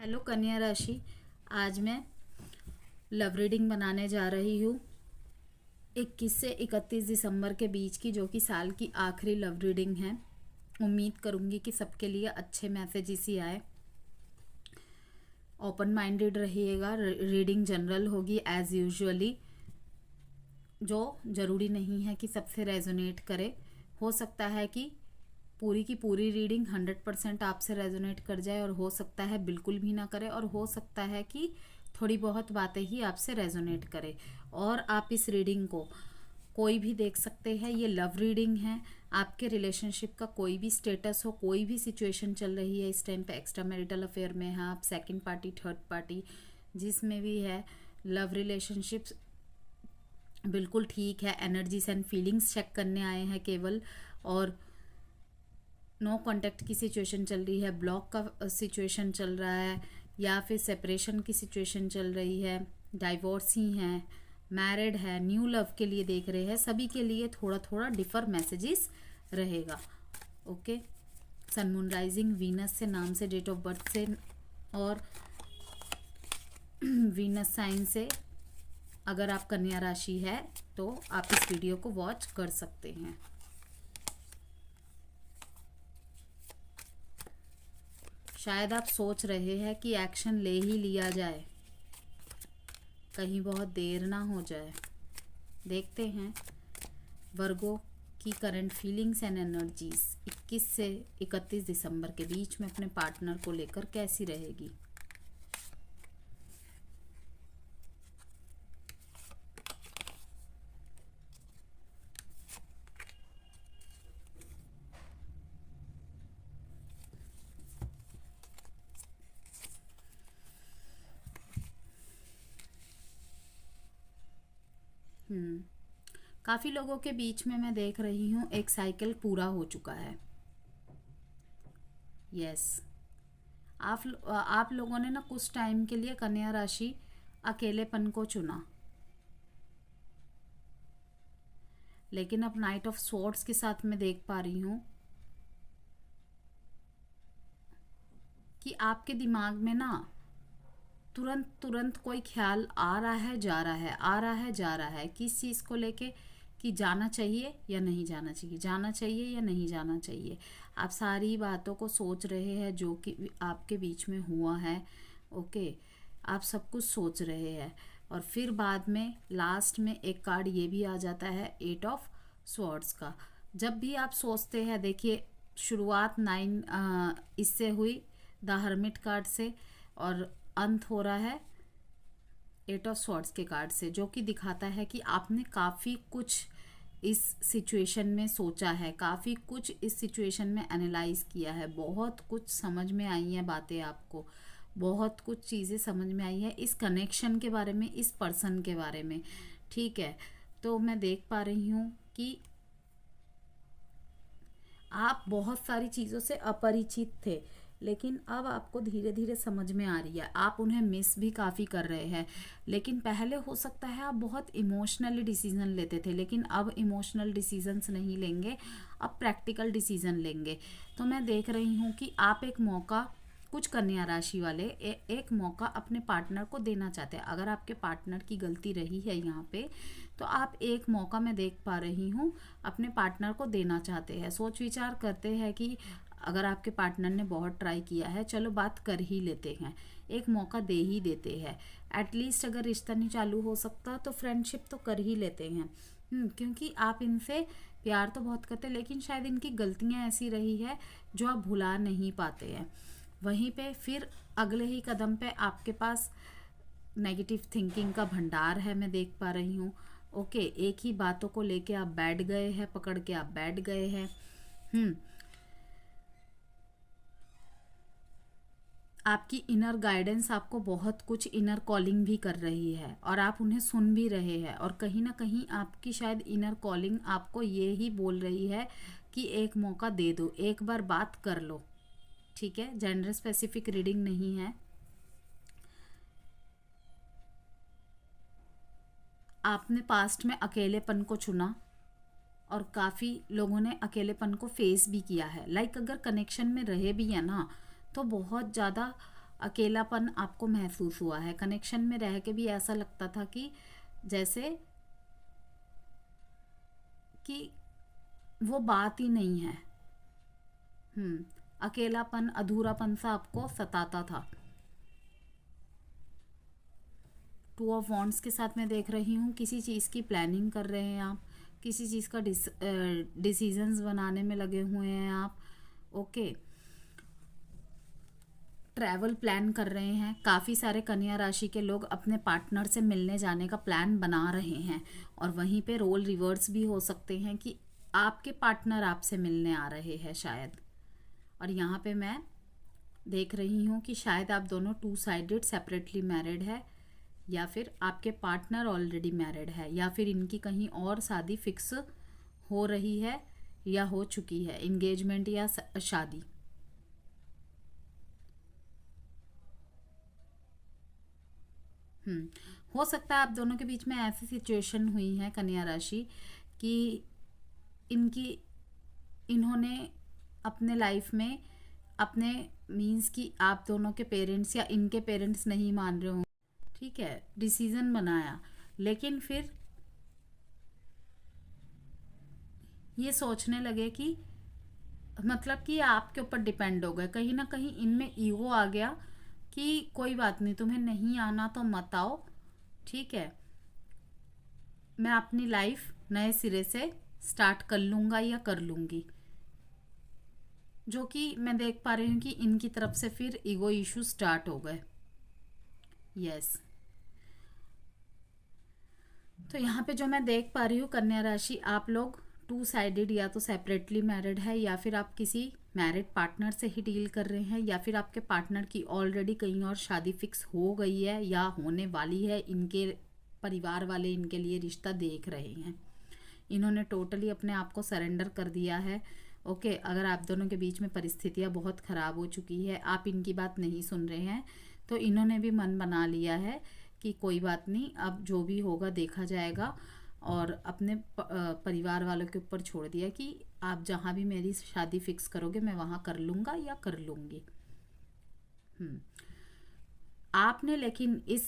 Hello कन्या राशि। आज मैं लव रीडिंग बनाने जा रही हूँ 21 से 31 दिसंबर के बीच की, जो कि साल की आखिरी लव रीडिंग है। उम्मीद करूँगी कि सबके लिए अच्छे मैसेजेस ही आए। ओपन माइंडेड रहिएगा। रीडिंग जनरल होगी एज यूजुअली, जो ज़रूरी नहीं है कि सबसे रेजोनेट करे। हो सकता है कि पूरी की पूरी रीडिंग 100% आपसे रेजोनेट कर जाए, और हो सकता है बिल्कुल भी ना करे, और हो सकता है कि थोड़ी बहुत बातें ही आपसे रेजोनेट करे। और आप इस रीडिंग को कोई भी देख सकते हैं। ये लव रीडिंग है। आपके रिलेशनशिप का कोई भी स्टेटस हो, कोई भी सिचुएशन चल रही है इस टाइम पे, एक्स्ट्रा मैरिटल अफेयर में है आप, सेकंड पार्टी, थर्ड पार्टी, जिसमें भी है, लव रिलेशनशिप्स बिल्कुल ठीक है। एनर्जीज एंड फीलिंग्स चेक करने आए हैं केवल। और नो कांटेक्ट की सिचुएशन चल रही है, ब्लॉक का सिचुएशन चल रहा है, या फिर सेपरेशन की सिचुएशन चल रही है, डाइवोर्सी हैं, मैरिड है, न्यू लव के लिए देख रहे हैं, सभी के लिए थोड़ा थोड़ा डिफर मैसेजेस रहेगा। ओके। सन, मून, राइजिंग, वीनस से, नाम से, डेट ऑफ बर्थ से और वीनस साइन से अगर आप कन्या राशि है तो आप इस वीडियो को वॉच कर सकते हैं। शायद आप सोच रहे हैं कि एक्शन ले ही लिया जाए, कहीं बहुत देर ना हो जाए। देखते हैं वर्गो की करंट फीलिंग्स एंड एनर्जीज 21 से 31 दिसंबर के बीच में अपने पार्टनर को लेकर कैसी रहेगी। काफ़ी लोगों के बीच में मैं देख रही हूँ एक साइकिल पूरा हो चुका है। यस, आप लोगों ने ना कुछ टाइम के लिए कन्या राशि अकेलेपन को चुना, लेकिन अब नाइट ऑफ स्वॉर्ड्स के साथ मैं देख पा रही हूँ कि आपके दिमाग में ना तुरंत तुरंत कोई ख्याल आ रहा है, जा रहा है, आ रहा है, जा रहा है, किस चीज़ को लेके, कि जाना चाहिए या नहीं जाना चाहिए, जाना चाहिए या नहीं जाना चाहिए। आप सारी बातों को सोच रहे हैं जो कि आपके बीच में हुआ है। ओके, आप सब कुछ सोच रहे हैं। और फिर बाद में लास्ट में एक कार्ड ये भी आ जाता है, 8 ऑफ स्वॉर्ड्स का। जब भी आप सोचते हैं, देखिए शुरुआत 9 इससे हुई, द हर्मिट कार्ड से, और अंत हो रहा है 8 ऑफ स्वॉर्ड्स के कार्ड से, जो कि दिखाता है कि आपने काफ़ी कुछ इस सिचुएशन में सोचा है, काफ़ी कुछ इस सिचुएशन में एनालाइज किया है, बहुत कुछ समझ में आई हैं बातें आपको, बहुत कुछ चीज़ें समझ में आई है इस कनेक्शन के बारे में, इस पर्सन के बारे में। ठीक है, तो मैं देख पा रही हूँ कि आप बहुत सारी चीज़ों से अपरिचित थे, लेकिन अब आपको धीरे धीरे समझ में आ रही है। आप उन्हें मिस भी काफ़ी कर रहे हैं, लेकिन पहले हो सकता है आप बहुत इमोशनली डिसीजन लेते थे, लेकिन अब इमोशनल डिसीजंस नहीं लेंगे, अब प्रैक्टिकल डिसीजन लेंगे। तो मैं देख रही हूँ कि आप एक मौका, कुछ कन्या राशि वाले एक मौका अपने पार्टनर को देना चाहते हैं। अगर आपके पार्टनर की गलती रही है यहाँ पे, तो आप एक मौका, मैं देख पा रही हूँ, अपने पार्टनर को देना चाहते हैं। सोच विचार करते हैं कि अगर आपके पार्टनर ने बहुत ट्राई किया है, चलो बात कर ही लेते हैं, एक मौका दे ही देते हैं। एटलीस्ट अगर रिश्ता नहीं चालू हो सकता तो फ्रेंडशिप तो कर ही लेते हैं। क्योंकि आप इनसे प्यार तो बहुत करते हैं, लेकिन शायद इनकी गलतियाँ ऐसी रही है जो आप भुला नहीं पाते हैं। वहीं पे फिर अगले ही कदम पे आपके पास नेगेटिव थिंकिंग का भंडार है, मैं देख पा रही हूँ। ओके, एक ही बातों को लेके आप बैठ गए हैं, पकड़ के आप बैठ गए हैं। आपकी इनर गाइडेंस आपको बहुत कुछ इनर कॉलिंग भी कर रही है, और आप उन्हें सुन भी रहे हैं, और कहीं ना कहीं आपकी शायद इनर कॉलिंग आपको ये ही बोल रही है कि एक मौका दे दो, एक बार बात कर लो। ठीक है, जेंडर स्पेसिफिक रीडिंग नहीं है। आपने पास्ट में अकेलेपन को चुना, और काफ़ी लोगों ने अकेलेपन को फेस भी किया है। लाइक अगर कनेक्शन में रहे भी है ना, तो बहुत ज़्यादा अकेलापन आपको महसूस हुआ है। कनेक्शन में रह के भी ऐसा लगता था कि जैसे कि वो बात ही नहीं है। अकेलापन, अधूरापन सा आपको सताता था। टू ऑफ वॉन्ड्स के साथ मैं देख रही हूँ किसी चीज़ की प्लानिंग कर रहे हैं आप, किसी चीज़ का डिसीजंस बनाने में लगे हुए हैं आप। ओके, ट्रैवल प्लान कर रहे हैं। काफ़ी सारे कन्या राशि के लोग अपने पार्टनर से मिलने जाने का प्लान बना रहे हैं, और वहीं पे रोल रिवर्स भी हो सकते हैं कि आपके पार्टनर आपसे मिलने आ रहे हैं शायद। और यहाँ पे मैं देख रही हूँ कि शायद आप दोनों टू साइडेड सेपरेटली मैरिड है, या फिर आपके पार्टनर ऑलरेडी मैरिड है, या फिर इनकी कहीं और शादी फिक्स हो रही है या हो चुकी है, इंगेजमेंट या शादी। हो सकता है आप दोनों के बीच में ऐसी सिचुएशन हुई है कन्या राशि कि इनकी इन्होंने अपने लाइफ में अपने मीन्स कि आप दोनों के पेरेंट्स या इनके पेरेंट्स नहीं मान रहे हो, ठीक है, डिसीजन बनाया, लेकिन फिर ये सोचने लगे कि मतलब कि आपके ऊपर डिपेंड हो गए। कहीं ना कहीं इनमें ईगो आ गया कि कोई बात नहीं, तुम्हें नहीं आना तो मत आओ, ठीक है, मैं अपनी लाइफ नए सिरे से स्टार्ट कर लूँगा या कर लूँगी। जो कि मैं देख पा रही हूँ कि इनकी तरफ से फिर ईगो इशू स्टार्ट हो गए। यस, तो यहाँ पे जो मैं देख पा रही हूँ कन्या राशि, आप लोग टू साइडेड या तो सेपरेटली मैरिड है, या फिर आप किसी मैरिड पार्टनर से ही डील कर रहे हैं, या फिर आपके पार्टनर की ऑलरेडी कहीं और शादी फिक्स हो गई है या होने वाली है। इनके परिवार वाले इनके लिए रिश्ता देख रहे हैं। इन्होंने टोटली अपने आप को सरेंडर कर दिया है। ओके, अगर आप दोनों के बीच में परिस्थितियाँ बहुत ख़राब हो चुकी है, आप इनकी बात नहीं सुन रहे हैं, तो इन्होंने भी मन बना लिया है कि कोई बात नहीं, अब जो भी होगा देखा जाएगा, और अपने परिवार वालों के ऊपर छोड़ दिया कि आप जहाँ भी मेरी शादी फिक्स करोगे मैं वहाँ कर लूँगा या कर लूँगी। आपने लेकिन इस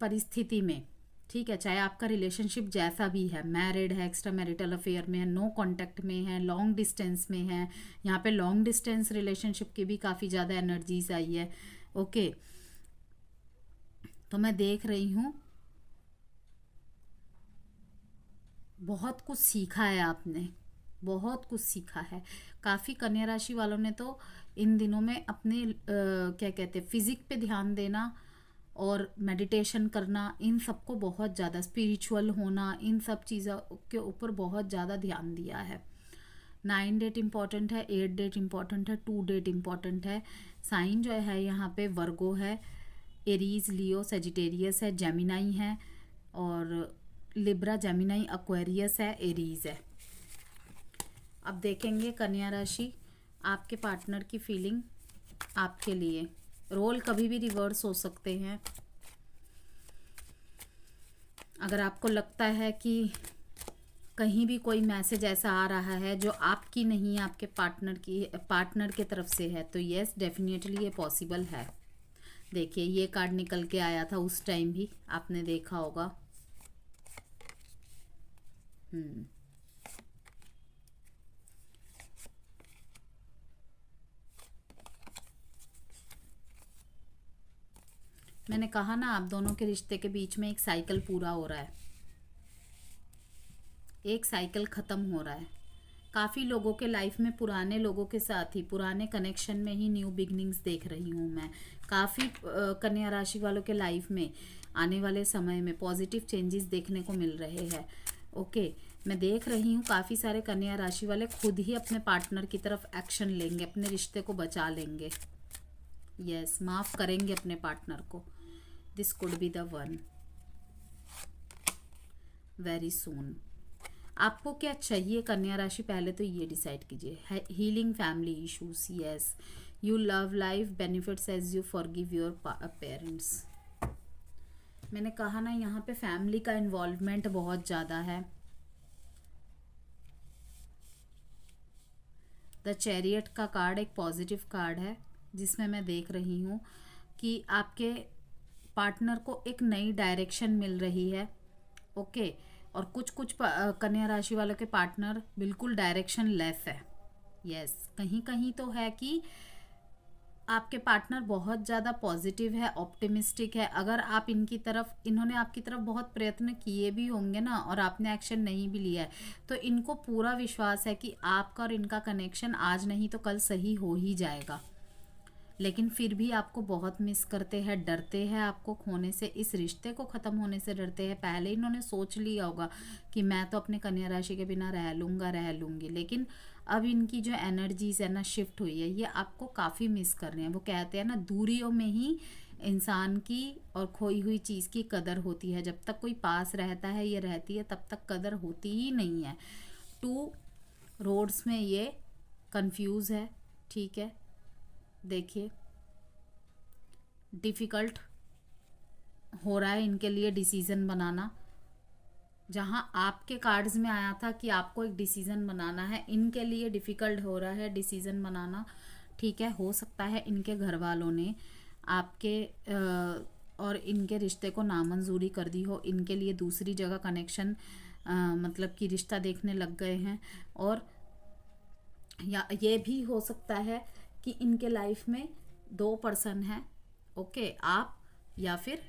परिस्थिति में, ठीक है, चाहे आपका रिलेशनशिप जैसा भी है, मैरिड है, एक्स्ट्रा मैरिटल अफेयर में है, नो कांटेक्ट में है, लॉन्ग डिस्टेंस में है, यहाँ पे लॉन्ग डिस्टेंस रिलेशनशिप की भी काफ़ी ज़्यादा एनर्जीज आई है। ओके, तो मैं देख रही हूँ बहुत कुछ सीखा है आपने, बहुत कुछ सीखा है। काफ़ी कन्या राशि वालों ने तो इन दिनों में अपने क्या कहते हैं, फिजिक पे ध्यान देना और मेडिटेशन करना, इन सबको बहुत ज़्यादा, स्पिरिचुअल होना, इन सब चीज़ों के ऊपर बहुत ज़्यादा ध्यान दिया है। 9 डेट इम्पॉर्टेंट है, 8 डेट इम्पॉर्टेंट है, 2 डेट इम्पॉर्टेंट है। साइन जो है यहाँ पे वर्गो है, एरीज, लियो, सेजिटेरियस है, जेमिनाई है, और लिब्रा, जेमिनाई, एक्वेरियस है, एरीज है। अब देखेंगे कन्या राशि आपके पार्टनर की फीलिंग आपके लिए। रोल कभी भी रिवर्स हो सकते हैं। अगर आपको लगता है कि कहीं भी कोई मैसेज ऐसा आ रहा है जो आपकी नहीं, आपके पार्टनर के तरफ से है, तो यस, डेफिनेटली ये पॉसिबल है। देखिए, ये कार्ड निकल के आया था उस टाइम भी, आपने देखा होगा। मैंने कहा ना, आप दोनों के रिश्ते के बीच में एक साइकिल पूरा हो रहा है, एक साइकिल ख़त्म हो रहा है। काफ़ी लोगों के लाइफ में पुराने लोगों के साथ ही, पुराने कनेक्शन में ही न्यू बिगनिंग्स देख रही हूँ मैं। काफ़ी कन्या राशि वालों के लाइफ में आने वाले समय में पॉजिटिव चेंजेस देखने को मिल रहे हैं। ओके, मैं देख रही हूँ काफ़ी सारे कन्या राशि वाले खुद ही अपने पार्टनर की तरफ एक्शन लेंगे, अपने रिश्ते को बचा लेंगे। यस, माफ़ करेंगे अपने पार्टनर को। This could be the one very soon. आपको क्या चाहिए कन्या राशि, पहले तो ये डिसाइड कीजिए। Healing family issues, yes, you love life benefits as you forgive your parents. मैंने कहा ना, यहाँ पे फैमिली का इन्वॉल्वमेंट बहुत ज़्यादा है। द चैरियट का कार्ड एक पॉजिटिव कार्ड है, जिसमें मैं देख रही हूँ कि आपके पार्टनर को एक नई डायरेक्शन मिल रही है। ओके। और कुछ कुछ कन्या राशि वालों के पार्टनर बिल्कुल डायरेक्शन लेस है। यस, कहीं कहीं तो है कि आपके पार्टनर बहुत ज़्यादा पॉजिटिव है, ऑप्टिमिस्टिक है। अगर आप इन्होंने आपकी तरफ बहुत प्रयत्न किए भी होंगे ना, और आपने एक्शन नहीं भी लिया है, तो इनको पूरा विश्वास है कि आपका और इनका कनेक्शन आज नहीं तो कल सही हो ही जाएगा। लेकिन फिर भी आपको बहुत मिस करते हैं, डरते हैं आपको खोने से, इस रिश्ते को ख़त्म होने से डरते हैं। पहले इन्होंने सोच लिया होगा कि मैं तो अपने कन्या राशि के बिना रह लूँगा, रह लूँगी, लेकिन अब इनकी जो एनर्जीज है ना शिफ्ट हुई है, ये आपको काफ़ी मिस कर रहे हैं। वो कहते हैं ना, दूरियों में ही इंसान की और खोई हुई चीज़ की कदर होती है। जब तक कोई पास रहता है या रहती है, तब तक कदर होती ही नहीं है। टू रोड्स में ये कंफ्यूज है। ठीक है, देखिए डिफ़िकल्ट हो रहा है इनके लिए डिसीज़न बनाना। जहाँ आपके कार्ड्स में आया था कि आपको एक डिसीज़न बनाना है, इनके लिए डिफ़िकल्ट हो रहा है डिसीज़न बनाना। ठीक है, हो सकता है इनके घर वालों ने आपके और इनके रिश्ते को नामंजूरी कर दी हो, इनके लिए दूसरी जगह कनेक्शन मतलब कि रिश्ता देखने लग गए हैं। और या ये भी हो सकता है कि इनके लाइफ में दो पर्सन हैं। ओके, आप या फिर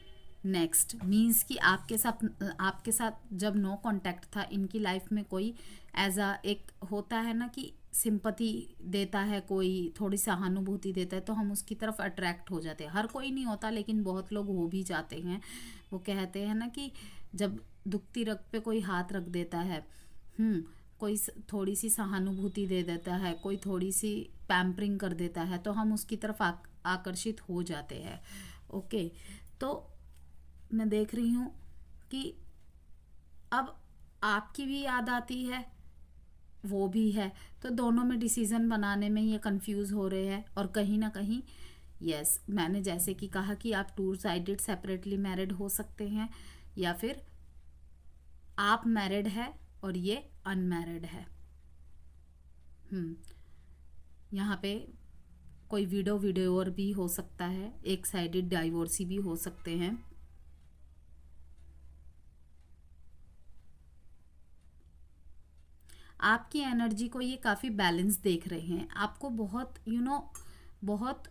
नेक्स्ट, मीन्स कि आपके साथ जब नो कांटेक्ट था, इनकी लाइफ में कोई एज अ एक होता है ना कि सिंपैथी देता है, कोई थोड़ी सहानुभूति देता है, तो हम उसकी तरफ अट्रैक्ट हो जाते हैं। हर कोई नहीं होता, लेकिन बहुत लोग हो भी जाते हैं। वो कहते हैं ना कि जब दुखती रग पे कोई हाथ रख देता है, कोई थोड़ी सी सहानुभूति दे देता है, कोई थोड़ी सी पैम्परिंग कर देता है, तो हम उसकी तरफ आकर्षित हो जाते हैं। ओके, तो मैं देख रही हूँ कि अब आपकी भी याद आती है, वो भी है, तो दोनों में डिसीज़न बनाने में ये कंफ्यूज हो रहे हैं। और कहीं ना कहीं यस, मैंने जैसे कि कहा कि आप टू साइडेड सेपरेटली मैरिड हो सकते हैं, या फिर आप मैरिड है और ये अनमैरिड है। यहाँ पे कोई वीडियोर भी हो सकता है, एक साइडेड डाइवोर्सी भी हो सकते हैं। आपकी एनर्जी को ये काफ़ी बैलेंस देख रहे हैं, आपको बहुत बहुत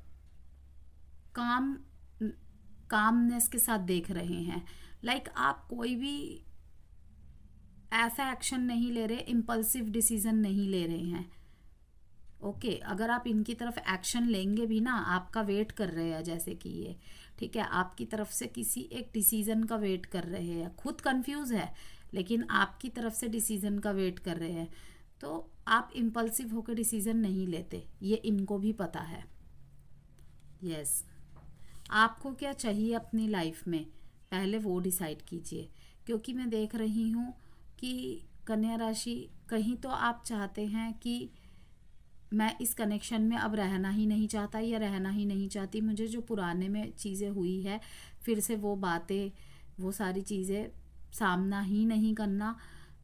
कामनेस के साथ देख रहे हैं। लाइक आप कोई भी ऐसा एक्शन नहीं ले रहे, इम्पल्सिव डिसीजन नहीं ले रहे हैं। ओके, अगर आप इनकी तरफ एक्शन लेंगे भी ना, आपका वेट कर रहे हैं जैसे कि ये, ठीक है, आपकी तरफ से किसी एक डिसीजन का वेट कर रहे हैं। खुद कंफ्यूज है, लेकिन आपकी तरफ से डिसीजन का वेट कर रहे हैं। तो आप इम्पल्सिव होकर डिसीजन नहीं लेते, ये इनको भी पता है। यस, आपको क्या चाहिए अपनी लाइफ में, पहले वो डिसाइड कीजिए। क्योंकि मैं देख रही हूँ कि कन्या राशि, कहीं तो आप चाहते हैं कि मैं इस कनेक्शन में अब रहना ही नहीं चाहता या रहना ही नहीं चाहती, मुझे जो पुराने में चीज़ें हुई है फिर से वो बातें, वो सारी चीज़ें सामना ही नहीं करना।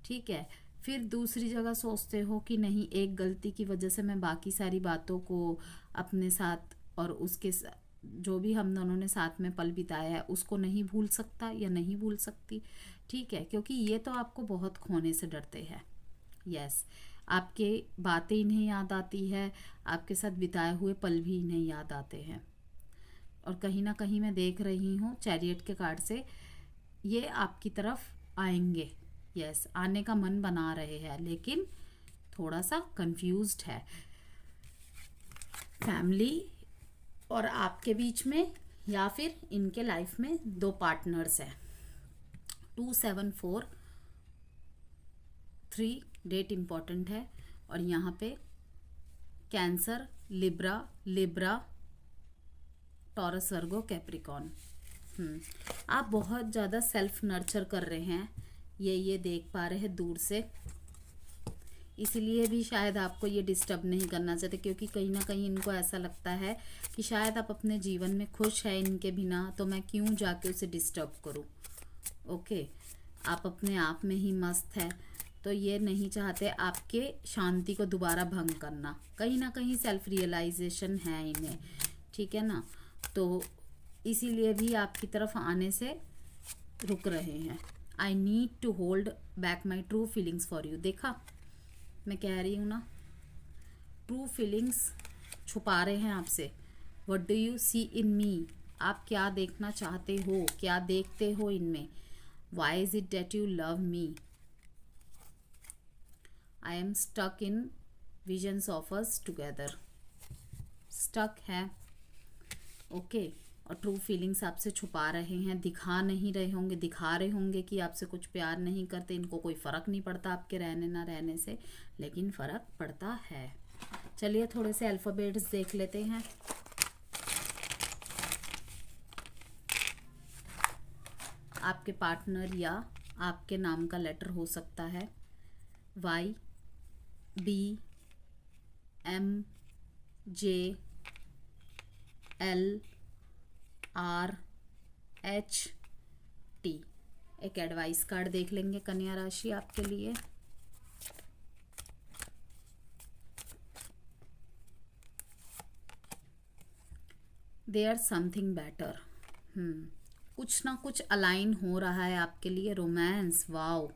ठीक है, फिर दूसरी जगह सोचते हो कि नहीं, एक गलती की वजह से मैं बाकी सारी बातों को अपने साथ और उसके जो भी हम दोनों ने साथ में पल बिताया है उसको नहीं भूल सकता या नहीं भूल सकती। ठीक है, क्योंकि ये तो आपको बहुत खोने से डरते हैं। यस, आपके बातें इन्हें याद आती है, आपके साथ बिताए हुए पल भी इन्हें याद आते हैं। और कहीं ना कहीं मैं देख रही हूँ चैरियट के कार्ड से, ये आपकी तरफ आएंगे। यस, आने का मन बना रहे हैं, लेकिन थोड़ा सा कंफ्यूज्ड है। फैमिली और आपके बीच में, या फिर इनके लाइफ में दो पार्टनर्स हैं। 2743 डेट इम्पॉर्टेंट है। और यहाँ पे कैंसर, लिब्रा, टॉरस, वर्गो, कैप्रिकॉन। आप बहुत ज़्यादा सेल्फ नर्चर कर रहे हैं, ये देख पा रहे हैं दूर से। इसीलिए भी शायद आपको ये डिस्टर्ब नहीं करना चाहते, क्योंकि कहीं ना कहीं इनको ऐसा लगता है कि शायद आप अपने जीवन में खुश हैं इनके बिना, तो मैं क्यों जाके उसे डिस्टर्ब करूं। ओके, आप अपने आप में ही मस्त है, तो ये नहीं चाहते आपके शांति को दोबारा भंग करना। कहीं ना कहीं सेल्फ रियलाइजेशन है इन्हें, ठीक है ना। तो इसीलिए भी आपकी तरफ आने से रुक रहे हैं। I need to hold back my true feelings for you. देखा, मैं कह रही हूँ ना, ट्रू फीलिंग्स छुपा रहे हैं आपसे। What do you see in me, आप क्या देखना चाहते हो, क्या देखते हो इनमें। Why is it that you love me. I am stuck in visions of us together. Stuck है, ओके। और ट्रू फीलिंग्स आपसे छुपा रहे हैं, दिखा नहीं रहे होंगे, दिखा रहे होंगे कि आपसे कुछ प्यार नहीं करते, इनको कोई फ़र्क नहीं पड़ता आपके रहने ना रहने से, लेकिन फ़र्क पड़ता है। चलिए थोड़े से अल्फ़ाबेट्स देख लेते हैं। आपके पार्टनर या आपके नाम का लेटर हो सकता है। Y, B, M, J, L, R, H, T. एक एडवाइस कार्ड देख लेंगे कन्या राशि आपके लिए। There something better. कुछ ना कुछ अलाइन हो रहा है आपके लिए। Romance, wow.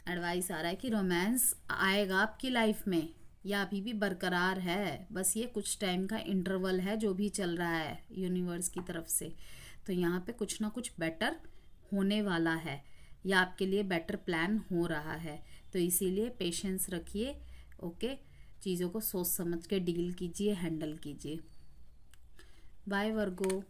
एडवाइस आ रहा है कि रोमांस आएगा आपकी लाइफ में, या अभी भी बरकरार है, बस ये कुछ टाइम का इंटरवल है जो भी चल रहा है यूनिवर्स की तरफ से। तो यहाँ पे कुछ ना कुछ बेटर होने वाला है, या आपके लिए बेटर प्लान हो रहा है। तो इसीलिए पेशेंस रखिए, ओके। चीज़ों को सोच समझ के डील कीजिए, हैंडल कीजिए। बाय वर्गो।